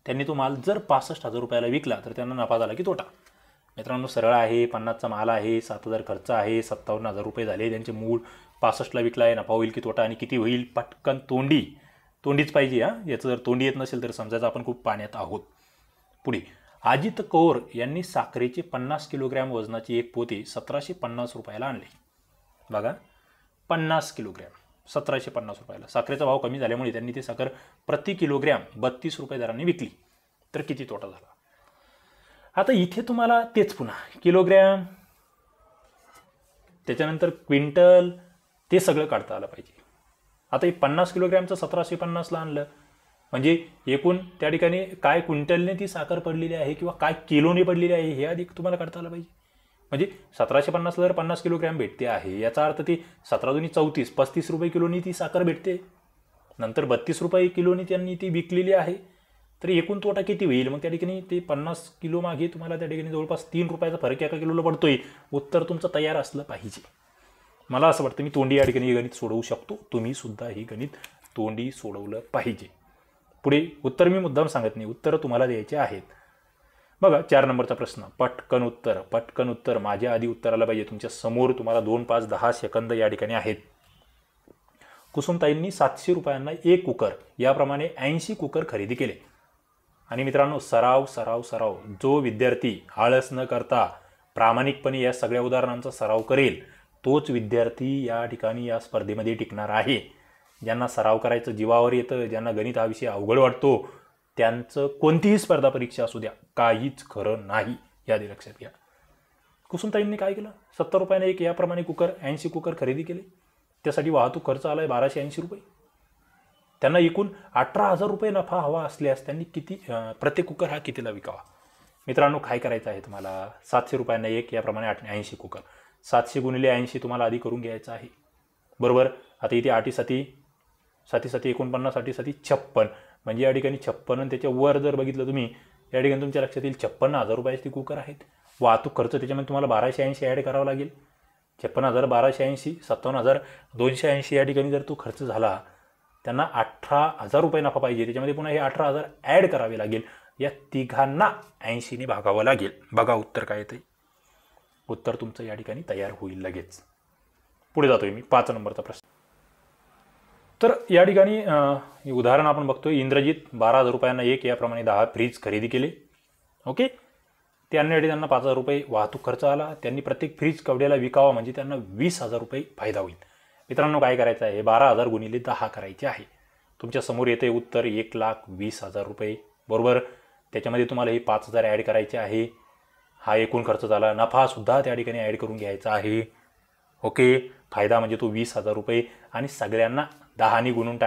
त्यांनी तो माल जर 65,000 रुपयाला विकला तर त्यांना नफा झाला की तोटा? मित्रांनो सरळ आहे. 50चा माल आहे, 7,000 खर्च आहे, 57,000 रुपये झाले. त्यांचे मूळ 65ला विकला आहे. नफा होईल की तोटा आणि किती होईल? पटकन तोंडीच पाहिजे. याचं जर तोंडी येत नसेल तर समजायचं आपण खूप पाण्यात आहोत. पुढे. अजित कौर यांनी साखरेचे 50 किलोग्रॅम वजनाची एक पोते 1,750 रुपयाला आणले. बघा 50 किलोग्रॅम 1,750 रुपयाला. साखरेचा भाव कमी झाल्यामुळे त्यांनी ती साखर प्रति किलोग्रॅम 32 रुपये दराने विकली. तर किती तोटा झाला? आता इथे तुम्हाला तेच पुन्हा किलोग्रॅम, त्याच्यानंतर क्विंटल, ते सगळं काढता आलं पाहिजे. आता हे 50 किलोग्रॅमचं 1,750ला आणलं म्हणजे एकूण त्या ठिकाणी काय क्विंटलने ती साखर पडलेली आहे किंवा काय किलोने पडलेली आहे हे आधी तुम्हाला काढता आलं पाहिजे. म्हणजे 1750 जर 50 किलोग्रॅम भेटते आहे याचा अर्थ ते 17 दुनी 34 35 रुपये किलोनी ती साखर भेटते. नंतर 32 रुपये किलोनी त्यांनी ती विकलेली आहे. तर एकूण तोटा किती होईल? मग त्या ठिकाणी ते 50 किलो मागे तुम्हाला त्या ठिकाणी जवळपास 3 रुपयाचा फरक एका किलोला पडतोय. उत्तर तुमचं तयार असलं पाहिजे. मला असं वाटतं मी तोंडी या ठिकाणी हे गणित सोडवू शकतो. तुम्ही सुद्धा हे गणित तोंडी सोडवलं पाहिजे. पुढे उत्तर मी मुद्दाम सांगत नाही, उत्तर तुम्हाला द्यायचे आहेत. बघा 4 नंबरचा प्रश्न, पटकन उत्तर माझ्या आधी उत्तर आलं पाहिजे. तुमच्या समोर तुम्हाला 2, 5, 10 सेकंद या ठिकाणी आहेत. कुसुमताईंनी 700 रुपयांना 1 कुकर याप्रमाणे 80 कुकर खरेदी केले. आणि मित्रांनो, सराव जो विद्यार्थी आळस न करता प्रामाणिकपणे या सगळ्या उदाहरणांचा सराव करेल तोच विद्यार्थी या ठिकाणी या स्पर्धेमध्ये टिकणार आहे. ज्यांना सराव करायचं जीवावर येतं, ज्यांना गणित हा विषय अवघड वाटतो, त्यांचं कोणतीही स्पर्धा परीक्षा असू द्या काहीच खरं नाही, यादी लक्षात घ्या. कुसुमताईंनी काय केलं? 70 रुपयाने 1 याप्रमाणे कुकर 80 कुकर खरेदी केले. त्यासाठी वाहतूक खर्च आला आहे 1280 रुपये. त्यांना एकूण 18,000 रुपये नफा हवा असल्यास त्यांनी किती प्रत्येक कुकर हा कितीला विकावा? मित्रांनो, काय करायचं आहे तुम्हाला? 700 रुपयांना 1 याप्रमाणे 80 कुकर, 700 गुणिले 80 तुम्हाला आधी करून घ्यायचं आहे, बरोबर. आता इथे 8 7 49 8 7 56, म्हणजे या ठिकाणी 56 आणि त्याच्या वर जर बघितलं तुम्ही या ठिकाणी तुमच्या लक्षात येईल 56,000 रुपयाचे ती कुकर आहेत. वाहतूक खर्च त्याच्यामध्ये तुम्हाला 1280 ॲड करावा लागेल. 56,000 1280 57,280 या ठिकाणी जर तो खर्च झाला, त्यांना 18,000 रुपये नफा पाहिजे. त्याच्यामध्ये पुन्हा हे 18,000 ॲड करावे लागेल. या तिघांना 80ने भागावं लागेल. बघा उत्तर काय येते. उत्तर तुमचं या ठिकाणी तयार होईल लगेच. पुढे जातोय मी 5 नंबरचा प्रश्न. तर या ठिकाणी उदाहरण आपण बघतोय. इंद्रजित 12,000 रुपयांना 1 याप्रमाणे 10 फ्रीज खरेदी केले. ओके, त्यांनी त्यांना 5,000 रुपये वाहतूक खर्च आला. त्यांनी प्रत्येक फ्रीज कवड्याला विकावा म्हणजे त्यांना 20,000 रुपये फायदा होईल. मित्रांनो, काय करायचं आहे? 12,000 गुणिले 10 करायचे आहे. तुमच्या समोर येते उत्तर 1,20,000 रुपये, बरोबर. त्याच्यामध्ये तुम्हाला हे 5,000 ॲड करायचे आहे. हा एकूण खर्च झाला. नफासुद्धा त्या ठिकाणी ॲड करून घ्यायचा आहे. ओके, फायदा म्हणजे तो 20,000 रुपये आणि सगळ्यांना 10ने गुणून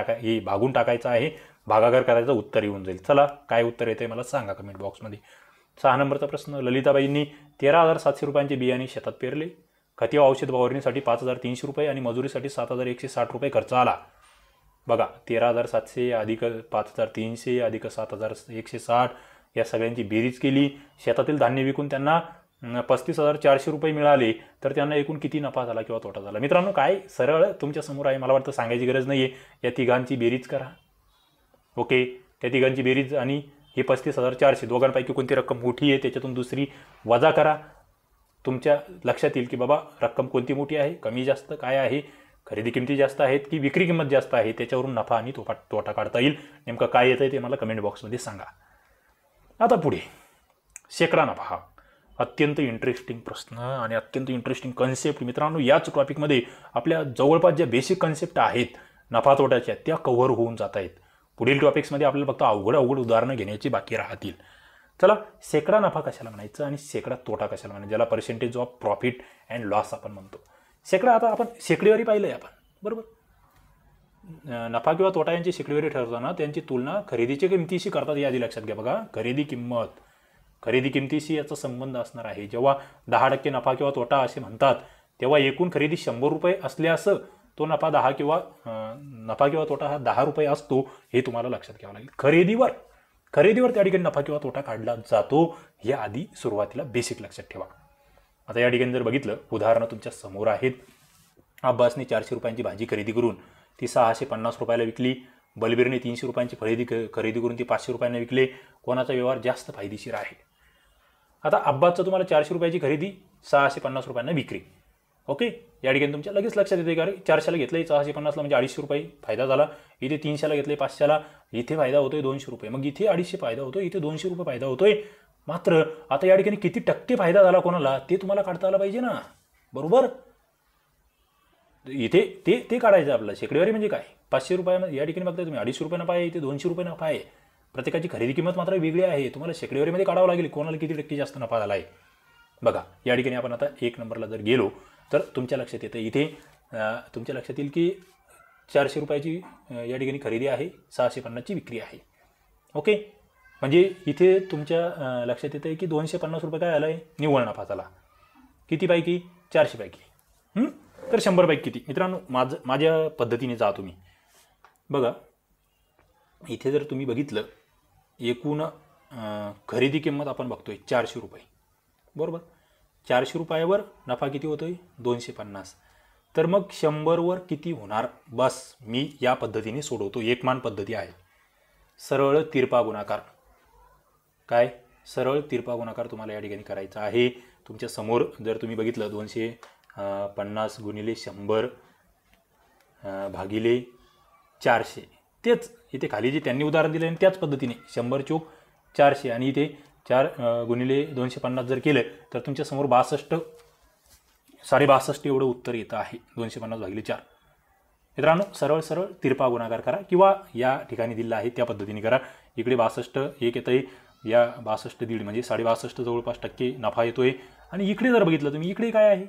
भागून टाकायचं आहे. भागाकार करायचं, उत्तर येऊन जाईल. चला, काय उत्तर येते मला सांगा कमेंट बॉक्समध्ये. 6 नंबरचा प्रश्न, ललिताबाईंनी 13,700 रुपयांचे बियाणे शेतात पेरले. खते व औषध फवारणीसाठी 5,300 रुपये आणि मजुरीसाठी 7,160 रुपये खर्च आला. बघा, 13,700 अधिक 5,300 अधिक 7,160 या सगळ्यांची बेरीज केली. शेतातील धान्य विकून त्यांना 35,400 रुपये मिळाले. तर त्यांना एकूण किती नफा झाला किंवा तोटा झाला? मित्रांनो, काय सरळ तुमच्या समोर आहे. मला वाटतं सांगायची गरज नाही आहे. या तिघांची बेरीज करा. ओके, त्या तिघांची बेरीज आणि हे 35,400 दोघांपैकी कोणती रक्कम मोठी आहे त्याच्यातून दुसरी वजा करा. तुमच्या लक्षात येईल की बाबा रक्कम कोणती मोठी आहे, कमी जास्त काय आहे, खरेदी किमती जास्त आहेत की विक्री किंमत जास्त आहे. त्याच्यावरून नफा आणि तोटा काढता येईल. नेमकं काय येतं ते मला कमेंट बॉक्समध्ये सांगा. आता पुढे शेकडा नफा, हा अत्यंत इंटरेस्टिंग प्रश्न आणि अत्यंत इंटरेस्टिंग कन्सेप्ट. मित्रांनो, याच टॉपिकमध्ये आपल्या जवळपास ज्या बेसिक कन्सेप्ट आहेत नफा तोट्याच्या त्या कव्हर होऊन जात आहेत. पुढील टॉपिक्समध्ये आपल्याला फक्त अवघड उदाहरणं घेण्याची बाकी राहतील. चला, शेकडा नफा कशाला म्हणायचं आणि शेकडा तोटा कशाला म्हणायचं, ज्याला percentage of profit and loss आपण म्हणतो. शेकडा, आता आपण शेकडेवारी पाहिलं आहे आपण, बरोबर. नफा किंवा तोटा यांची शेकडेवारी ठरवताना त्यांची तुलना खरेदीच्या किमतीशी करतात. यादी लक्षात घ्या. बघा, खरेदी किमतीशी याचा संबंध असणार आहे. जेव्हा 10% नफा किंवा तोटा असे म्हणतात तेव्हा एकूण खरेदी 100 रुपये असल्यास तो नफा 10 किंवा तोटा हा 10 रुपये असतो. हे तुम्हाला लक्षात घ्यावं लागेल. खरेदीवर त्या ठिकाणी नफा किंवा तोटा काढला जातो. हे आधी सुरुवातीला बेसिक लक्षात ठेवा. आता या ठिकाणी जर बघितलं, उदाहरणं तुमच्या समोर आहेत. अब्बासने 400 रुपयांची भाजी खरेदी करून ती 650 रुपयाला विकली. बलबीरने 300 रुपयांची खरेदी करून ती 500 रुपयांना विकले. कोणाचा व्यवहार जास्त फायदेशीर आहे? आता अब्बासचं तुम्हाला 400 रुपयाची खरेदी, 650 रुपयांना विक्री. ओके, या ठिकाणी तुमच्या लगेच लक्षात येते का रे, 400ला घेतलंय 650ला म्हणजे 250 रुपये फायदा झाला. इथे 300ला घेतलंय 500ला, इथे फायदा होतोय 200 रुपये. मग इथे 250 फायदा होतोय, इथे 200 रुपये फायदा होतोय. मात्र आता या ठिकाणी किती टक्के फायदा झाला कोणाला ते तुम्हाला काढता आलं पाहिजे ना, बरोबर. इथे ते काढायचं आपल्याला. शेकडेवारी म्हणजे काय? 500 रुपयामध्ये या ठिकाणी बघताय तुम्ही 250 रुपये नफा आहे, इथे 200 रुपये नफा आहे. प्रत्येकाची खरेदी किंमत मात्र वेगळी आहे. तुम्हाला शेकडेवारीमध्ये काढावं लागेल कोणाला किती टक्के जास्त नफा झाला आहे. बघा, या ठिकाणी आपण आता 1 नंबरला जर गेलो तर तुमच्या लक्षात येतं, इथे तुमच्या लक्षात येईल की 400 रुपयाची या ठिकाणी खरेदी आहे, 650ची विक्री आहे. ओके, म्हणजे इथे तुमच्या लक्षात येतं की 250 रुपये काय आलं आहे, निव्वळ नफा झाला. किती पैकी? 400 पैकी. तर 100 पैकी किती? मित्रांनो माझ्या पद्धतीने जा तुम्ही बघा. इथे जर तुम्ही बघितलं एकूण खरेदी किंमत आपण बघतोय 400 रुपये, बरोबर. 400 रुपयावर नफा किती होतोय? 250. तर मग 100वर किती होणार? बस मी या पद्धतीने सोडवतो. एकमान पद्धती आहे. सरळ तिरपा गुणाकार. काय? सरळ तिरपा गुणाकार तुम्हाला या ठिकाणी करायचा आहे. तुमच्या समोर जर तुम्ही बघितलं 250 गुणिले 100 भागिले 400, तेच इथे खाली जे त्यांनी उदाहरण दिलं आहे त्याच पद्धतीने 100 चोक 400 आणि इथे 4 गुणिले 250 जर केलं तर तुमच्या समोर 62 एवढं उत्तर येतं आहे. 250 भागिले 4. मित्रांनो सरळ सरळ तिरपा गुणाकार करा किंवा या ठिकाणी दिलं आहे त्या पद्धतीने करा. इकडे 62 एक येतं आहे, या 62 दीड म्हणजे 62.5 जवळपास टक्के नफा येतोय. आणि इकडे जर बघितलं तुम्ही इकडे काय आहे?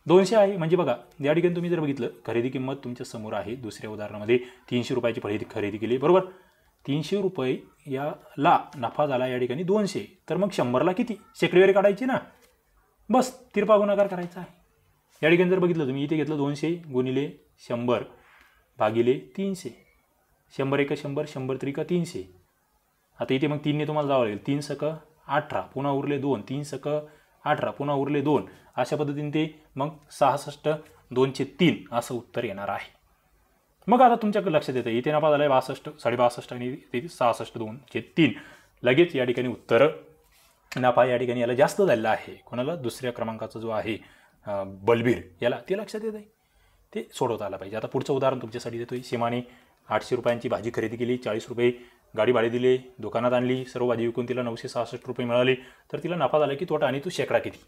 200 आहे. म्हणजे बघा या ठिकाणी तुम्ही जर बघितलं खरेदी किंमत तुमच्या समोर आहे. दुसऱ्या उदाहरणामध्ये 300 रुपयाची खरेदी केली, बरोबर. 300 रुपये याला नफा झाला या ठिकाणी 200. तर मग 100ला किती? शेकडेवारी काढायची ना, बस तिरपा गुणाकार करायचा आहे. या ठिकाणी जर बघितलं तुम्ही इथे घेतलं 200 गुणिले 100 भागिले 300. 100 एक 100, 100 त्रिका 300. आता इथे मग 3ने तुम्हाला जावं लागेल. 3 सक 18, पुन्हा उरले 2. 3 सक 18, पुन्हा उरले 2. अशा पद्धतीने ते मग 66 203 असं उत्तर येणार आहे. मग आता तुमच्याकडे लक्षात येतं इथे नफा झाला आहे 62, 62.5 आणि ते 66 203. लगेच या ठिकाणी उत्तर नफा या ठिकाणी याला जास्त झालेला आहे. कोणाला? दुसऱ्या क्रमांकाचा जो आहे बलबीर याला, ते लक्षात येत आहे. ते सोडवता आलं पाहिजे. आता पुढचं उदाहरण तुमच्यासाठी देतोय. सीमाने 800 रुपयांची भाजी खरेदी केली, 40 रुपये गाडी भाडे दिले, दुकानात आणली, सर्व भाजी विकून तिला 966 रुपये मिळाले. तर तिला नफा झाला की तोटा आणि तो शेकडा किती?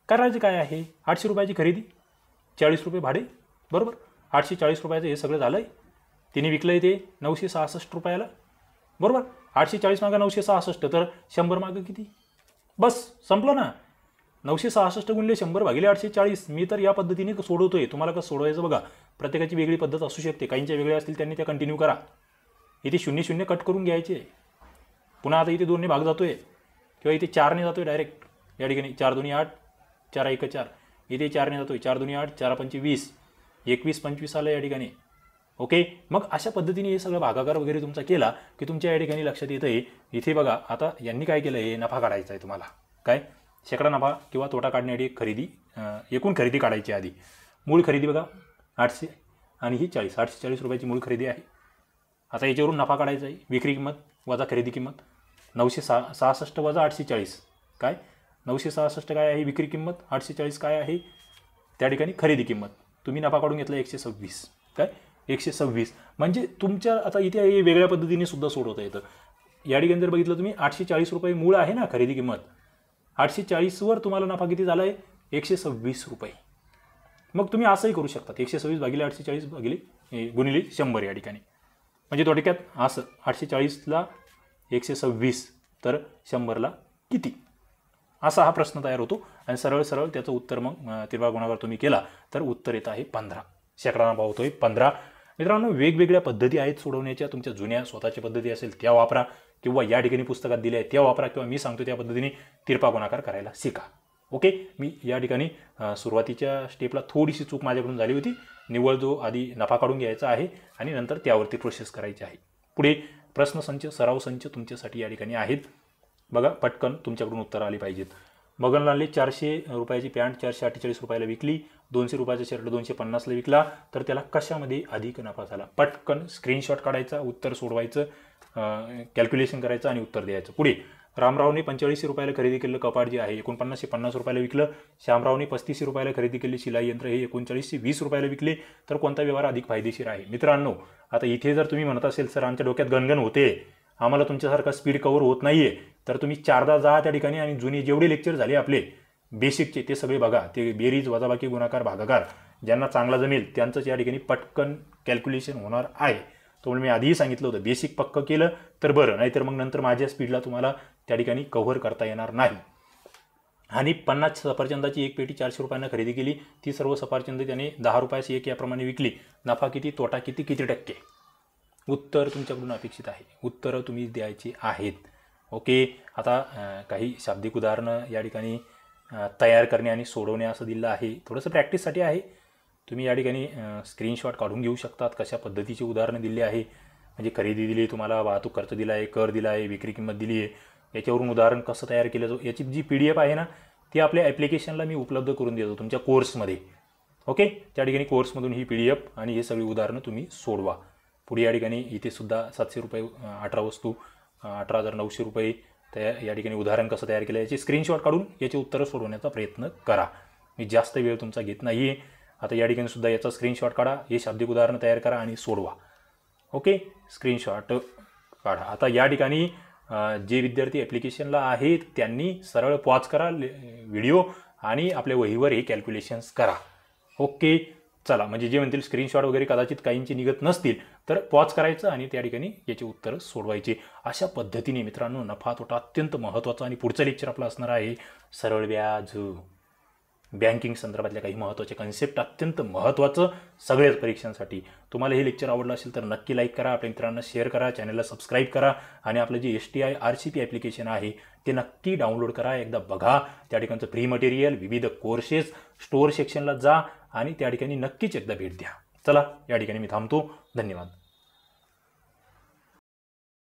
करायचं काय आहे? 800 रुपयाची खरेदी, 40 रुपये भाडे, बरोबर. 840 रुपयाचं हे सगळं झालं आहे. तिने विकलं आहे ते 966 रुपयाला, बरोबर. 840 मागं 966 तर 100 मागं किती? बस संपलं ना. 966 गुणिले 100 भागिले 840. मी तर या पद्धतीने सोडवतोय. तुम्हाला कसं सोडवायचं बघा. प्रत्येकाची वेगळी पद्धत असू शकते. काहींच्या वेगळ्या असतील त्यांनी त्या कंटिन्यू करा. इथे 0 कट करून घ्यायचे. पुन्हा आता इथे 2ने भाग जातोय किंवा इथे 4ने जातोय डायरेक्ट. या ठिकाणी 4 2 8, 4 1 4. इथे 4ने जातोय, 4 2 8, 4 5 20, 21 25 आलं या ठिकाणी. ओके. मग अशा पद्धतीने हे सगळं भागाकार वगैरे तुमचा केला की तुमच्या या ठिकाणी लक्षात येतं आहे. इथे बघा आता यांनी काय केलं आहे? नफा काढायचा आहे तुम्हाला. काय? शेकडा नफा किंवा तोटा काढण्यासाठी खरेदी, एकूण खरेदी काढायची आधी. मूळ खरेदी बघा 800 आणि ही 40, 840 रुपयाची मूळ खरेदी आहे. आता याच्यावरून नफा काढायचा आहे. विक्री किंमत वजा खरेदी किंमत 966 वजा 840. काय? 966 काय आहे विक्री किंमत, 840 काय आहे त्या ठिकाणी खरेदी किंमत. तुम्ही नफा काढून घेतला 126. काय? 126. म्हणजे तुमच्या आता इथे हे वेगळ्या पद्धतीने सुद्धा सोडवता येतं. या ठिकाणी जर बघितलं तुम्ही 840 रुपये मूळ आहे ना खरेदी किंमत, 840वर तुम्हाला नफा किती झाला आहे? 126 रुपये. मग तुम्ही असंही करू शकता. 126 भागिले 840 भागिले गुणिले 100 या ठिकाणी. म्हणजे थोडक्यात असं 840ला 126 तर 100ला किती? असा हा प्रश्न तयार होतो. आणि सरळ सरळ त्याचं उत्तर मग तिरपा गुणाकार तुम्ही केला तर उत्तर येत आहे 15. शेकडा नफा होतोय 15. मित्रांनो वेगवेगळ्या पद्धती आहेत सोडवण्याच्या. तुमच्या जुन्या स्वतःच्या पद्धती असेल त्या वापरा किंवा या ठिकाणी पुस्तकात दिल्या आहेत त्या वापरा किंवा मी सांगतो त्या पद्धतीने तिरपा गुणाकार करायला शिका. ओके. मी या ठिकाणी सुरुवातीच्या स्टेपला थोडीशी चूक माझ्याकडून झाली होती. निव्वळ जो आधी नफा काढून घ्यायचा आहे आणि नंतर त्यावरती प्रोसेस करायची आहे. पुढे प्रश्नसंच सराव संच तुमच्यासाठी या ठिकाणी आहेत. बघा पटकन तुमच्याकडून उत्तर आली पाहिजेत. मगनलालने 400 रुपयाची पॅन्ट 448 रुपयाला विकली, 200 रुपयाचा शर्ट 250ला विकला, तर त्याला कशामध्ये अधिक नफा झाला? पटकन स्क्रीनशॉट काढायचा, उत्तर सोडवायचं, कॅल्क्युलेशन करायचं आणि उत्तर द्यायचं. पुढे रामरावने 45 रुपयाला खरेदी केलेलं कपाट जे आहे 4950 रुपयाला विकलं. श्यामरावने 35 रुपयाला खरेदी केले शिलाई यंत्र हे 3920 रुपयाला विकले, तर कोणता व्यवहार अधिक फायदेशीर आहे? मित्रांनो आता इथे जर तुम्ही म्हणत असेल सर आमच्या डोक्यात गणगण होते, आम्हाला तुमच्यासारखा स्पीड कव्हर होत नाहीये, तर तुम्ही 4दा जा त्या ठिकाणी आणि जुने जेवढे लेक्चर झाले आपले बेसिकचे ते सगळे बघा. ते बेरीज वजाबाकी गुणाकार भागाकार ज्यांना चांगला जमेल त्यांचंच या ठिकाणी पटकन कॅल्क्युलेशन होणार आहे. त्यामुळे मी आधीही सांगितलं होतं बेसिक पक्क केलं तर बरं, नाहीतर मग नंतर माझ्या स्पीडला तुम्हाला त्या ठिकाणी कव्हर करता येणार नाही. आणि 50 सफरचंदाची एक पेटी 400 रुपयांना खरेदी केली. ती सर्व सफरचंद त्याने 10 रुपयाची एक याप्रमाणे विकली. नफा किती, तोटा किती, किती टक्के? उत्तर तुमच्याकडून अपेक्षित आहे. उत्तरं तुम्ही द्यायची आहेत. ओके. आता काही शाब्दिक उदाहरणं या ठिकाणी तयार करणे आणि सोडवणे असं दिलं आहे. थोडंसं प्रॅक्टिससाठी आहे. तुम्ही या ठिकाणी स्क्रीनशॉट काढून घेऊ शकतात. कशा पद्धतीची उदाहरणं दिली आहे, म्हणजे खरेदी दिली, तुम्हाला वाहतूक खर्च दिला आहे, कर दिला आहे, विक्री किंमत दिली आहे, याच्यावरून उदाहरण कसं तयार केलं जातं याची जी PDF आहे ना, ती आपल्या ॲप्लिकेशनला मी उपलब्ध करून देतो तुमच्या कोर्समध्ये. ओके, त्या ठिकाणी कोर्समधून ही PDF आणि हे सगळी उदाहरणं तुम्ही सोडवा. पुढे या ठिकाणी इथे सुद्धा 700 रुपये 18 वस्तू 18,900 रुपये या ठिकाणी उदाहरण कसं तयार केलं याची स्क्रीनशॉट काढून याची उत्तरं सोडवण्याचा प्रयत्न करा. मी जास्त वेळ तुमचा घेत नाही आहे. आता या ठिकाणी सुद्धा याचा स्क्रीनशॉट काढा, हे शाब्दिक उदाहरण तयार करा आणि सोडवा. ओके, स्क्रीनशॉट काढा. आता या ठिकाणी जे विद्यार्थी ॲप्लिकेशनला आहेत त्यांनी सरळ पॉज करा व्हिडिओ आणि आपल्या वहीवर हे कॅल्क्युलेशन्स करा. ओके, चला, म्हणजे जे म्हणतील स्क्रीनशॉट वगैरे कदाचित काहींची निघत नसतील तर पॉज करायचं आणि त्या ठिकाणी याची उत्तरं सोडवायची. अशा पद्धतीने मित्रांनो नफा तोटा अत्यंत महत्त्वाचा. आणि पुढचं लेक्चर आपलं असणार आहे सरळ व्याज, बँकिंग संदर्भातल्या काही महत्त्वाचे कन्सेप्ट, अत्यंत महत्त्वाचं सगळ्याच परीक्षांसाठी. तुम्हाला हे लेक्चर आवडलं असेल तर नक्की लाईक करा, आपल्या मित्रांना शेअर करा, चॅनलला सबस्क्राईब करा आणि आपलं जे STI RCP ॲप्लिकेशन आहे ते नक्की डाउनलोड करा, एकदा बघा. त्या ठिकाणचं फ्री मटेरियल, विविध कोर्सेस, स्टोअर सेक्शनला जा आणि त्या ठिकाणी नक्कीच एकदा भेट द्या. चला, या ठिकाणी मी थांबतो. धन्यवाद.